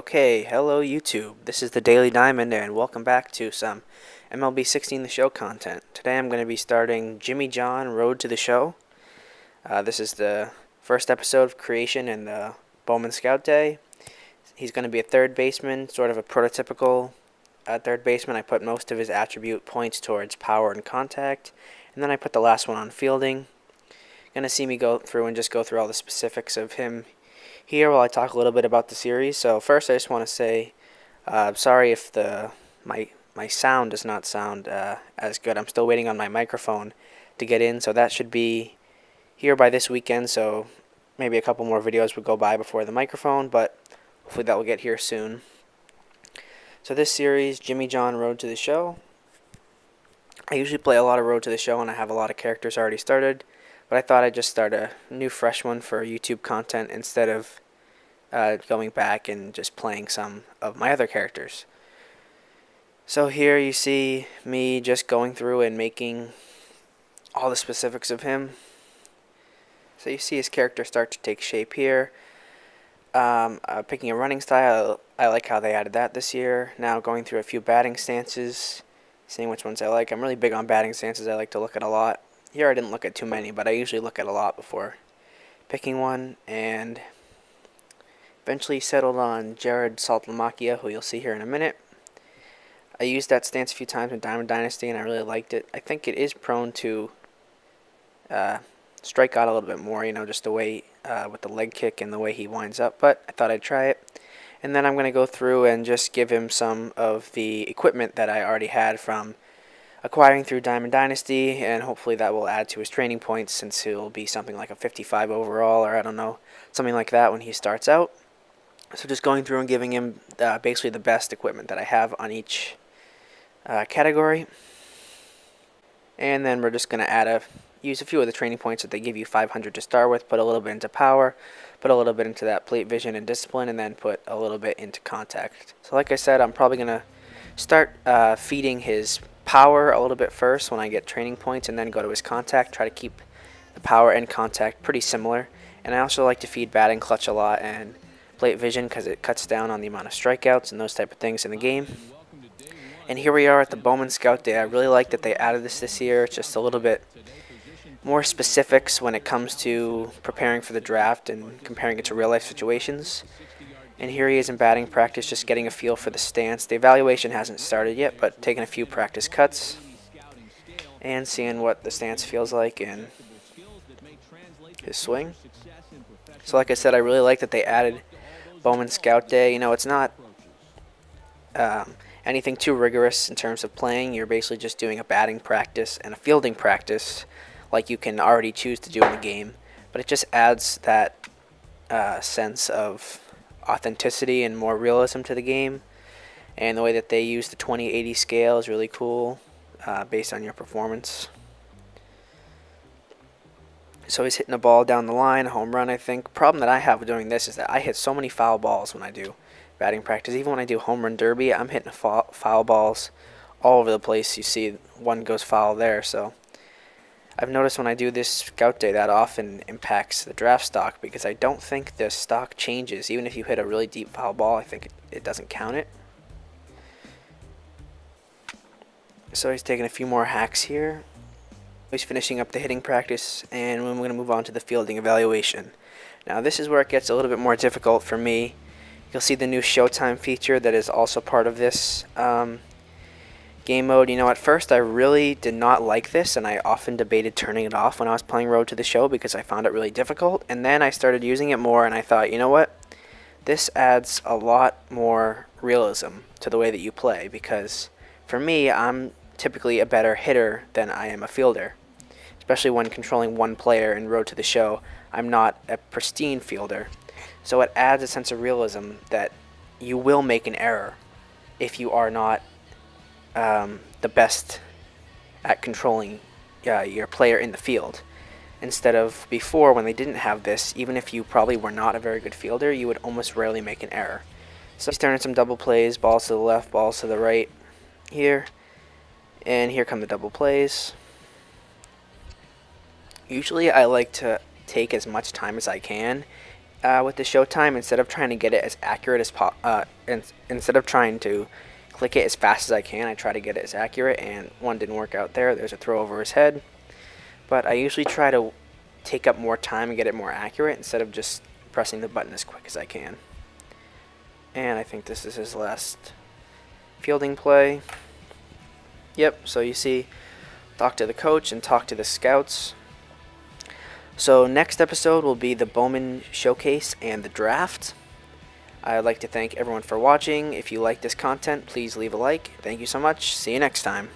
Okay, hello YouTube. This is the Daily Diamond and welcome back to some MLB 16 The Show content. Today I'm going to be starting Jimmy John Road to the Show. This is the first episode of creation in the Bowman Scout Day. He's going to be a third baseman, sort of a prototypical third baseman. I put most of his attribute points towards power and contact, and then I put the last one on fielding. Going to see me go through and just go through all the specifics of him here while I talk a little bit about the series. So first I just want to say sorry if my sound does not sound as good. I'm still waiting on my microphone to get in, so that should be here by this weekend, so maybe a couple more videos would go by before the microphone, but hopefully that will get here soon. So this series, Jimmy John Road to the Show, I usually play a lot of Road to the Show and I have a lot of characters already started, but I thought I'd just start a new fresh one for YouTube content instead of going back and just playing some of my other characters. So here you see me just going through and making all the specifics of him. So you see his character start to take shape here. Picking a running style, I like how they added that this year. Now going through a few batting stances, seeing which ones I like. I'm really big on batting stances. I like to look at a lot. Here I didn't look at too many, but I usually look at a lot before picking one, and eventually settled on Jared Saltalamacchia, who you'll see here in a minute. I used that stance a few times in Diamond Dynasty, and I really liked it. I think it is prone to strike out a little bit more, just the way with the leg kick and the way he winds up, but I thought I'd try it. And then I'm going to go through and just give him some of the equipment that I already had from acquiring through Diamond Dynasty, and hopefully that will add to his training points since he'll be something like a 55 overall, or I don't know, something like that when he starts out. So just going through and giving him basically the best equipment that I have on each category. And then we're just going to use a few of the training points that they give you 500 to start with, put a little bit into power, put a little bit into that plate vision and discipline, and then put a little bit into contact. So like I said, I'm probably going to start feeding his power a little bit first when I get training points, and then go to his contact, try to keep the power and contact pretty similar. And I also like to feed batting clutch a lot and plate vision because it cuts down on the amount of strikeouts and those type of things in the game. And here we are at the Bowman Scout Day. I really like that they added this year. It's just a little bit more specifics when it comes to preparing for the draft and comparing it to real life situations. And here he is in batting practice, just getting a feel for the stance. The evaluation hasn't started yet, but taking a few practice cuts and seeing what the stance feels like in his swing. So like I said, I really like that they added Bowman Scout Day. It's not anything too rigorous in terms of playing. You're basically just doing a batting practice and a fielding practice like you can already choose to do in the game. But it just adds that sense of authenticity and more realism to the game, and the way that they use the 20/80 scale is really cool based on your performance. So he's hitting a ball down the line, a home run, I think. Problem that I have doing this is that I hit so many foul balls when I do batting practice. Even when I do home run derby, I'm hitting foul balls all over the place. You see one goes foul there, so I've noticed when I do this Scout Day that often impacts the draft stock, because I don't think the stock changes. Even if you hit a really deep foul ball, I think it doesn't count it. So he's taking a few more hacks here. He's finishing up the hitting practice, and we're going to move on to the fielding evaluation. Now this is where it gets a little bit more difficult for me. You'll see the new Showtime feature that is also part of this game mode. At first I really did not like this, and I often debated turning it off when I was playing Road to the Show because I found it really difficult. And then I started using it more, and I thought, you know what? This adds a lot more realism to the way that you play, because for me, I'm typically a better hitter than I am a fielder. Especially when controlling one player in Road to the Show, I'm not a pristine fielder. So it adds a sense of realism that you will make an error if you are not the best at controlling your player in the field. Instead of before, when they didn't have this, even if you probably were not a very good fielder, you would almost rarely make an error. So he's turning some double plays, balls to the left, balls to the right here. And here come the double plays. Usually I like to take as much time as I can with the showtime, instead of trying to get it as accurate as instead of trying to click it as fast as I can, I try to get it as accurate, and one didn't work out there. There's a throw over his head. But I usually try to take up more time and get it more accurate instead of just pressing the button as quick as I can. And I think this is his last fielding play. Yep, so you see, talk to the coach and talk to the scouts. So next episode will be the Bowman Showcase and the draft. I'd like to thank everyone for watching. If you like this content, please leave a like. Thank you so much. See you next time.